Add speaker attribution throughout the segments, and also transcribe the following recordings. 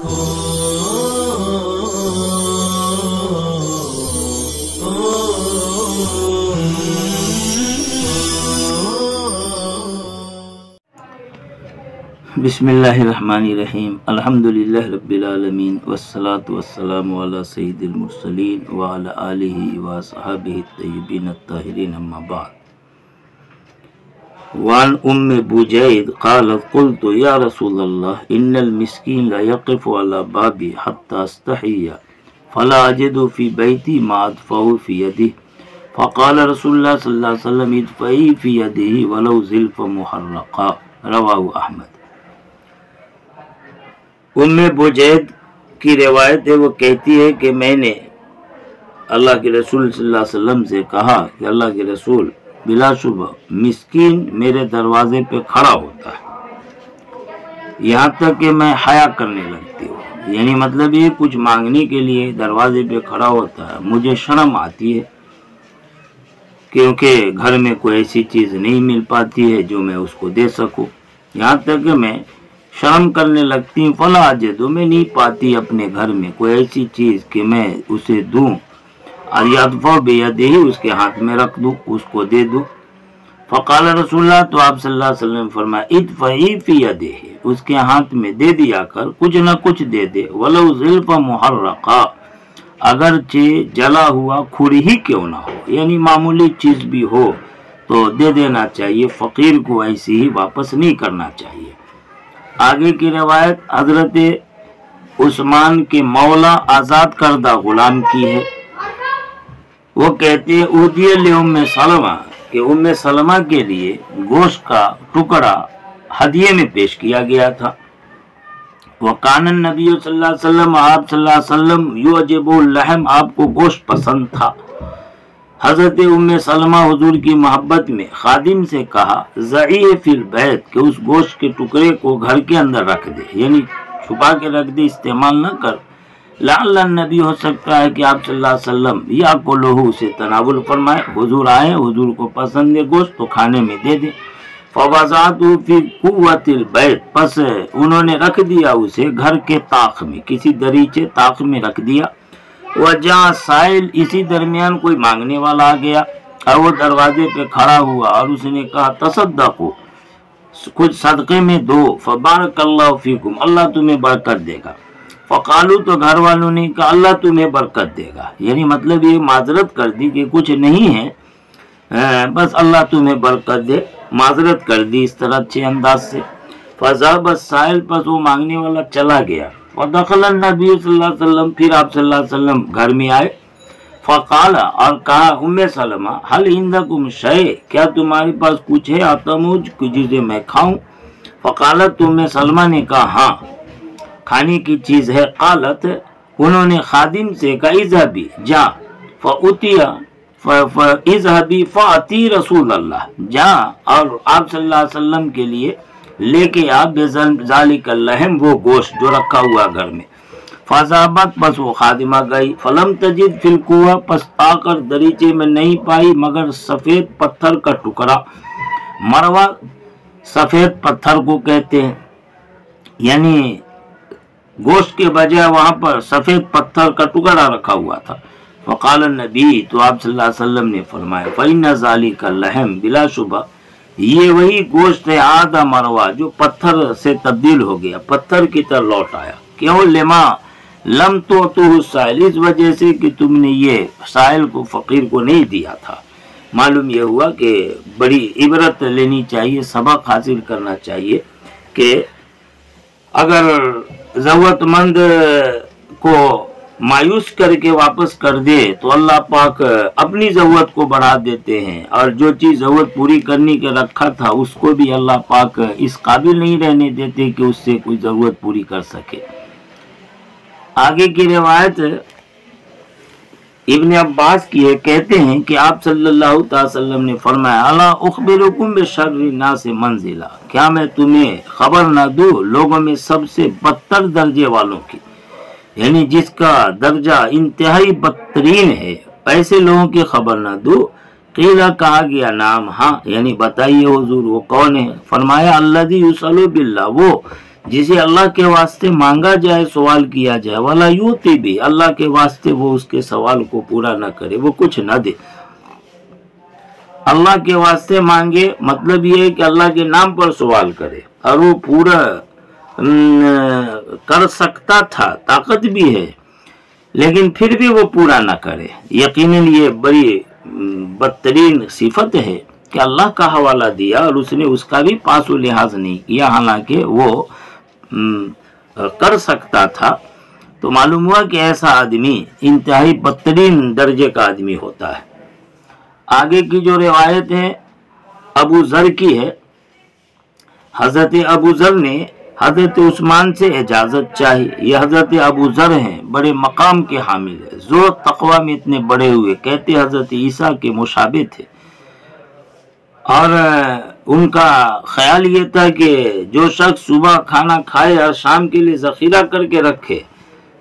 Speaker 1: بسم اللہ الرحمن الرحیم الحمدللہ رب العالمین والصلاة والسلام علی سید المرسلین وعلی آلہ وصحبہ الطیبین الطاہرین اما بعد وعن ام بجید قالت قلت یا رسول اللہ ان المسکین لا یقف علی بابی حتی استحی فلا اجد فی بیتی ما ادفعو فی یدہ فقال رسول اللہ صلی اللہ علیہ وسلم ادفعی فی یدہ ولو زلف محرقا رواہ احمد۔ ام بجید کی روایت ہے، وہ کہتی ہے کہ میں نے اللہ کے رسول صلی اللہ علیہ وسلم سے کہا کہ اللہ کے رسول بلا شبہ مسکین میرے دروازے پہ کھڑا ہوتا ہے یہاں تک کہ میں حیا کرنے لگتی ہوں، یعنی مطلب یہ کچھ مانگنے کے لیے دروازے پہ کھڑا ہوتا ہے، مجھے شرم آتی ہے کیونکہ گھر میں کوئی ایسی چیز نہیں مل پاتی ہے جو میں اس کو دے سکوں، یہاں تک کہ میں شرم کرنے لگتی ہوں۔ فلا اجدو، میں نہیں پاتی اپنے گھر میں کوئی ایسی چیز کہ میں اسے دوں، اور یدفع بیدہ، اس کے ہاتھ میں رکھ دوں، اس کو دے دوں۔ فقال رسول اللہ، تو آپ صلی اللہ علیہ وسلم فرمایا ادفعی فی یدہ، اس کے ہاتھ میں دے دیا کر، کچھ نہ کچھ دے دے، ولو زلف محرقا، اگرچہ جلا ہوا کھڑی ہی کیوں نہ ہو، یعنی معمولی چیز بھی ہو تو دے دینا چاہیے، فقیر کو ایسی ہی واپس نہیں کرنا چاہیے۔ آگے کی روایت حضرت عثمان کے مولا آزاد کردہ غلام کی ہے، وہ کہتے ہیں اہدیہ لام سلمہ، کہ ام سلمہ کے لیے گوشت کا ٹکڑا ہدیے میں پیش کیا گیا تھا۔ وکان النبی صلی اللہ علیہ وسلم، آپ صلی اللہ علیہ وسلم یعجب اللحم، آپ کو گوشت پسند تھا۔ حضرت ام سلمہ حضور کی محبت میں خادم سے کہا ضعیہ فی البیت، کہ اس گوشت کے ٹکڑے کو گھر کے اندر رکھ دے، یعنی چھپا کے رکھ دے، استعمال نہ کر، لعل النبی، ہو سکتا ہے کہ آپ صلی اللہ علیہ وسلم یا کو لہو، اسے تناول فرمائے، حضور آئے، حضور کو پسند ہے گوشت تو کھانے میں دے دے۔ فوضعته فی قوت البیت، پس انہوں نے رکھ دیا اسے گھر کے طاق میں، کسی دریچے طاق میں رکھ دیا۔ وجا سائل، اسی درمیان کوئی مانگنے والا آ گیا اور وہ دروازے پہ کھڑا ہوا اور اس نے کہا تصدقو، کچھ صدقے میں دو، فبارک اللہ فیکم، اللہ تمہیں برکت دے گا۔ فقالو، تو گھر والوں نے کہا اللہ تمہیں برکت دے گا، یعنی مطلب یہ معذرت کر دی کہ کچھ نہیں ہے، بس اللہ تمہیں برکت دے، معذرت کر دی اس طرح اچھے انداز سے۔ فذهب السائل، پس وہ مانگنے والا چلا گیا۔ ودخل النبی صلی اللہ علیہ وسلم، پھر آپ صلی اللہ علیہ وسلم گھر میں آئے۔ فقال، اور کہا ام سلمہ هل عندکم شیء، کیا تمہارے پاس کچھ ہے اطعمہ، جسے میں کھاؤں؟ فقالت، ام سلمہ نے کہا ہاں کھانے کی چیز ہے۔ قالت، انہوں نے خادم سے کہا اذهبی، جا، اذهبی فاتی رسول اللہ، جا اور آپ صلی اللہ علیہ وسلم کے لیے لے کے آپ بذالک اللحم، وہ گوشت جو رکھا ہوا گھر میں۔ فذهبت، بس وہ خادمہ گئی۔ فلم تجد فی القوہ، پس آ کر دریچے میں نہیں پائی مگر سفید پتھر کا ٹکڑا۔ مروہ سفید پتھر کو کہتے ہیں، یعنی گوشت کے بجائے وہاں پر سفید پتھر کا ٹکڑا رکھا ہوا تھا۔ فقال النبی، تو آپ صلی اللہ علیہ وسلم نے فرمایا فإن ذالک اللحم، بلا شبہ یہ وہی گوشت ہے آدھا مروہ جو پتھر سے تبدیل ہو گیا، پتھر کی طرح لوٹ آیا۔ کیوں؟ لما لم تعطوہ السائل، اس وجہ سے کہ تم نے یہ سائل کو، فقیر کو نہیں دیا تھا۔ معلوم یہ ہوا کہ بڑی عبرت لینی چاہیے، سبق حاصل کرنا چاہیے کہ اگر ضرورت مند کو مایوس کر کے واپس کر دے تو اللہ پاک اپنی ضرورت کو بڑھا دیتے ہیں، اور جو چیز ضرورت پوری کرنے کے رکھا تھا اس کو بھی اللہ پاک اس قابل نہیں رہنے دیتے کہ اس سے کوئی ضرورت پوری کر سکے۔ آگے کی روایت ابن عباس کی ہے، کہتے ہیں کہ آپ صلی اللہ علیہ وسلم نے فرمایا الا اخبرکم بشر الناس منزلہ، کیا میں تمہیں خبر نہ دوں لوگوں میں سب سے بدتر درجے والوں کی، یعنی جس کا درجہ انتہائی بدترین ہے، ایسے لوگوں کی خبر نہ دوں؟ قیلہ، کہا گیا نام، ہاں، یعنی بتائیے حضور وہ کون ہے؟ فرمایا الذی یصلی باللہ، وہ جسے اللہ کے واسطے مانگا جائے، سوال کیا جائے، ولا یوتی بھی، اللہ کے واسطے وہ اس کے سوال کو پورا نہ کرے، وہ کچھ نہ دے۔ اللہ کے واسطے مانگے مطلب یہ ہے کہ اللہ کے نام پر سوال کرے، اور وہ پورا کر سکتا تھا، طاقت بھی ہے، لیکن پھر بھی وہ پورا نہ کرے۔ یقیناً یہ بڑی بدترین صفت ہے کہ اللہ کا حوالہ دیا اور اس نے اس کا بھی پاس و لحاظ نہیں کیا، حالانکہ وہ کر سکتا تھا۔ تو معلوم ہوا کہ ایسا آدمی انتہائی بدترین درجے کا آدمی ہوتا ہے۔ آگے کی جو روایت ہے ابو ذر کی ہے، حضرت ابو ذر نے حضرت عثمان سے اجازت چاہی۔ یہ حضرت ابو ذر ہیں، بڑے مقام کے حامل ہیں، زور تقوی میں اتنے بڑے ہوئے، کہتے حضرت عیسیٰ کے مشابہ تھے، اور ان کا خیال یہ تھا کہ جو شخص صبح کھانا کھائے اور شام کے لیے ذخیرہ کر کے رکھے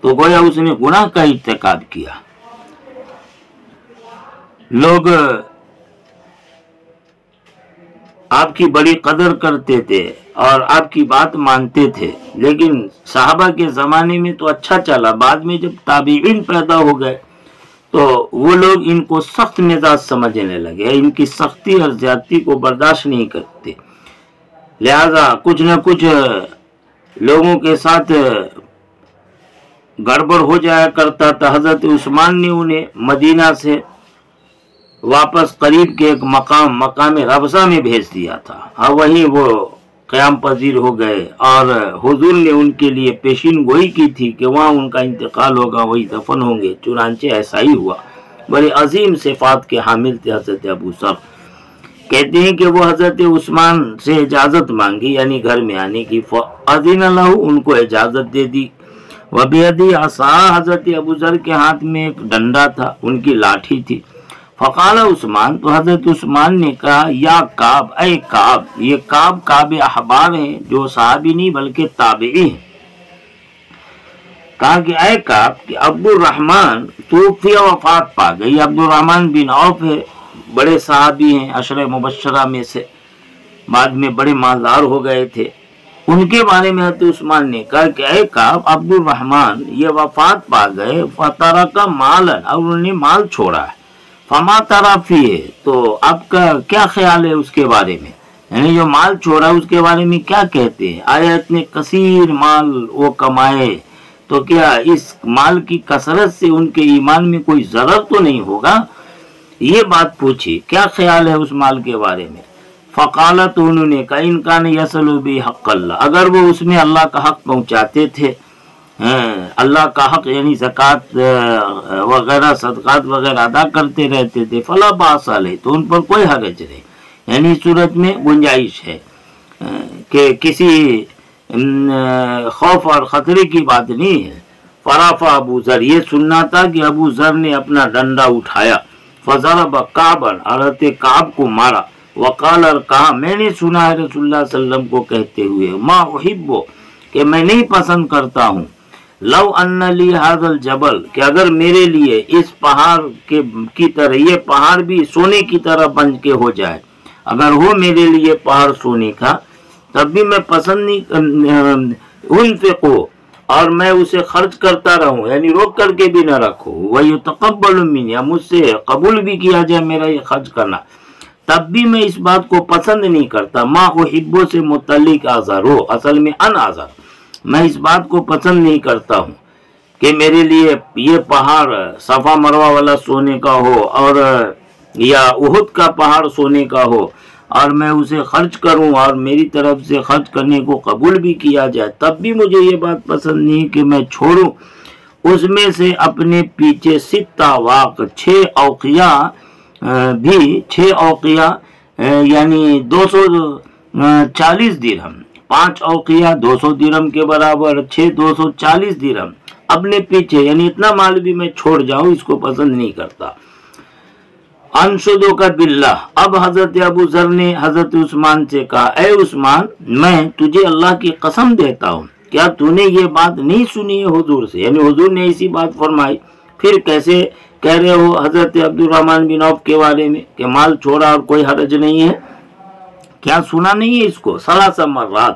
Speaker 1: تو گویا اس نے گناہ کا ارتکاب کیا۔ لوگ آپ کی بڑی قدر کرتے تھے اور آپ کی بات مانتے تھے، لیکن صحابہ کے زمانے میں تو اچھا چلا، بعد میں جب تابعین پیدا ہو گئے تو وہ لوگ ان کو سخت مزاج سمجھنے لگے، ان کی سختی اور زیادتی کو برداشت نہیں کرتے، لہذا کچھ نہ کچھ لوگوں کے ساتھ گڑبڑ ہو جایا کرتا تھا۔ حضرت عثمان نے انہیں مدینہ سے واپس قریب کے ایک مقام ربضہ میں بھیج دیا تھا، اور وہیں وہ قیام پذیر ہو گئے، اور حضور نے ان کے لیے پیشین گوئی کی تھی کہ وہاں ان کا انتقال ہوگا، وہی دفن ہوں گے، چنانچہ ایسا ہی ہوا۔ بڑے عظیم صفات کے حامل تھے حضرت ابو ذر۔ کہتے ہیں کہ وہ حضرت عثمان سے اجازت مانگی، یعنی گھر میں آنے کی، فأذن لہ، ان کو اجازت دے دی۔ وبیدی عصا، حضرت ابو ذر کے ہاتھ میں ایک ڈنڈا تھا، ان کی لاٹھی تھی۔ فقال عثمان، تو حضرت عثمان نے کہا، یا کعب، اے کعب، یہ کعب احبار ہیں جو صحابی نہیں بلکہ تابعی ہیں۔ کہا کہ اے کعب، کہ عبد الرحمن توفی، وفات پا گئی۔ عبد الرحمن بن عوف ہے، بڑے صحابی ہیں، عشرہ مبشرہ میں سے، بعد میں بڑے مالدار ہو گئے تھے۔ ان کے بارے میں حضرت عثمان نے کہا کہ اے کعب، عبد الرحمن یہ وفات پا گئے، فترک مالا، اور انہوں نے مال چھوڑا ہے، فما تری فیہ، تو آپ کا کیا خیال ہے اس کے بارے میں، یعنی جو مال چھوڑا اس کے بارے میں کیا کہتے ہیں؟ آیا اتنے کثیر مال وہ کمائے تو کیا اس مال کی کثرت سے ان کے ایمان میں کوئی ضرر تو نہیں ہوگا؟ یہ بات پوچھی، کیا خیال ہے اس مال کے بارے میں؟ فقالت، انہوں نے کہا، ان کان یصل بہ حق اللہ، اگر وہ اس میں اللہ کا حق پہنچاتے تھے، اللہ کا حق یعنی زکوٰۃ وغیرہ صدقات وغیرہ ادا کرتے رہتے تھے، فلا باس علیہ، تو ان پر کوئی حرج نہیں، یعنی صورت میں گنجائش ہے کہ کسی خوف اور خطرے کی بات نہیں ہے۔ فرافع ابو ذر، یہ سننا تھا کہ ابو ذر نے اپنا ڈنڈا اٹھایا، فضرب کعبا، حضرت کعب کو مارا، وقال، اور کہا، میں نے سنا ہے رسول اللہ صلی اللہ علیہ وسلم کو کہتے ہوئے، ما احب، کہ میں نہیں پسند کرتا ہوں، لو ان لی ھذا الجبل، کہ اگر میرے لیے اس پہاڑ کی طرح، یہ پہاڑ بھی سونے کی طرح بن کے ہو جائے، اگر ہو میرے لیے پہاڑ سونے کا تب بھی میں پسند نہیں، انفقو، اور میں اسے خرچ کرتا رہوں، یعنی روک کر کے بھی نہ رکھوں، ویتقبل منی، مجھ سے قبول بھی کیا جائے میرا یہ خرچ کرنا، تب بھی میں اس بات کو پسند نہیں کرتا۔ ما احبو سے متعلق آزار ہو، اصل میں ان آزار، میں اس بات کو پسند نہیں کرتا ہوں کہ میرے لیے یہ پہاڑ صفا مروہ والا سونے کا ہو، اور یا احد کا پہاڑ سونے کا ہو، اور میں اسے خرچ کروں اور میری طرف سے خرچ کرنے کو قبول بھی کیا جائے، تب بھی مجھے یہ بات پسند نہیں کہ میں چھوڑوں اس میں سے اپنے پیچھے 6 واق، 6 اوقیہ بھی، 6 اوقیہ یعنی 240 درہم، 5 اوقیہ 200 درہم کے برابر، 6 240 درہم اپنے پیچھے، یعنی اتنا مال بھی میں چھوڑ جاؤں اس کو پسند نہیں کرتا۔ انشدو کا باللہ، اب حضرت ابو ذر نے حضرت عثمان سے کہا، اے عثمان، میں تجھے اللہ کی قسم دیتا ہوں، کیا تو نے یہ بات نہیں سنی ہے حضور سے، یعنی حضور نے اسی بات فرمائی، پھر کیسے کہہ رہے ہو حضرت عبد الرحمن بن عوف کے بارے میں کہ مال چھوڑا اور کوئی حرج نہیں ہے؟ کیا سنا نہیں ہے اس کو؟ 3 مرات،